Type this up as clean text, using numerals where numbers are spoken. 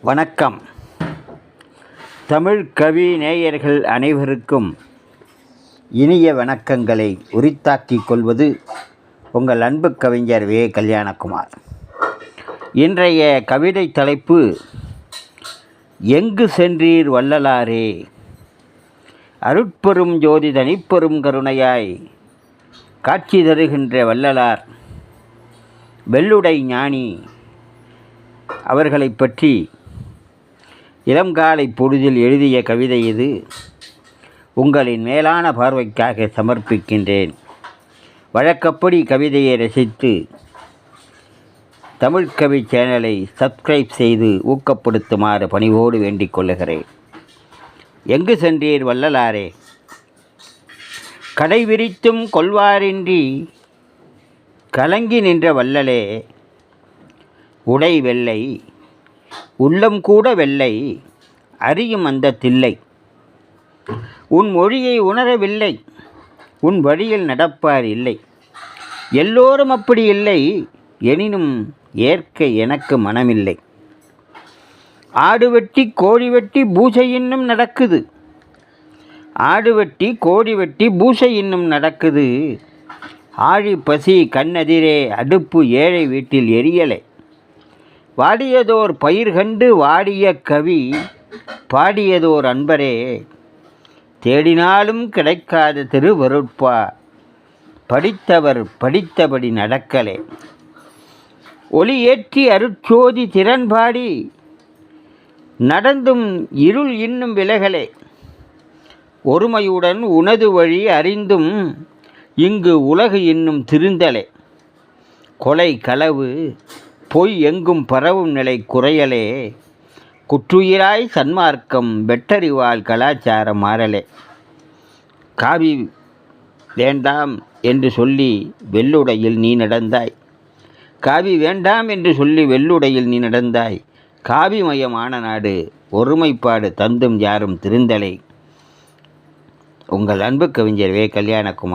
வணக்கம். தமிழ் கவி நேயர்கள் அனைவருக்கும் இனிய வணக்கங்களை உரித்தாக்கிக் கொள்வது உங்கள் அன்பு கவிஞர் வே. கல்யாணகுமார். இன்றைய கவிதை தலைப்பு, எங்கு சென்றீர் வள்ளலாரே, அருட்பெரும் ஜோதி தனிப்பெரும் கருணையாய் காட்சி தருகின்ற வள்ளலார் வெள்ளுடை ஞானி அவர்களை பற்றி இளங்காலை பொழுதில் எழுதிய கவிதை இது. உங்களின் மேலான பார்வைக்காக சமர்ப்பிக்கின்றேன். வழக்கப்படி கவிதையை ரசித்து தமிழ் கவி சேனலை சப்ஸ்கிரைப் செய்து ஊக்கப்படுத்துமாறு பணிவோடு வேண்டிக் கொள்ளுகிறேன். எங்கு சென்றீர் வள்ளலாரே, கடை விரித்தும் கொள்வாரின்றி கலங்கி நின்ற வள்ளலே, உடை வெள்ளை உள்ளம் கூட வெள்ளை அறியும் அந்த தில்லை, உன் மொழியை உணரவில்லை, உன் வழியில் நடப்பார் இல்லை, எல்லோரும் அப்படி இல்லை, எனினும் ஏற்க எனக்கு மனமில்லை. ஆடு வெட்டி கோழி வெட்டி பூசை இன்னும் நடக்குது, ஆடு வெட்டி கோழி வெட்டி பூசை இன்னும் நடக்குது, ஆழி பசி கண்ணெதிரே அடுப்பு ஏழை வீட்டில் எரியலை, வாடியதோர் பயிர் கண்டு வாடிய கவி பாடியதோர் அன்பரே, தேடினாலும் கிடைக்காத திருவருட்பா படித்தவர் படித்தபடி நடக்கலே, ஒளி ஏற்றி அருட்சோதி திறன்பாடி நடந்தும் இருள் இன்னும் விலகலே, ஒருமையுடன் உனது வழி அறிந்தும் இங்கு உலகு இன்னும் திருந்தலே, கொலை களவு பொய் எங்கும் பரவும் நிலை குறையலே, குற்றுயிராய் சன்மார்க்கம் வெட்டறிவால் கலாச்சாரம் மாறலே, காவி வேண்டாம் என்று சொல்லி வெள்ளுடையில் நீ நடந்தாய், காவி வேண்டாம் என்று சொல்லி வெள்ளுடையில் நீ நடந்தாய், காவிமயமான நாடு ஒருமைப்பாடு தந்தும் யாரும் திருந்தலை. உங்கள் அன்பு கவிஞர் வே. கல்யாணகுமார்.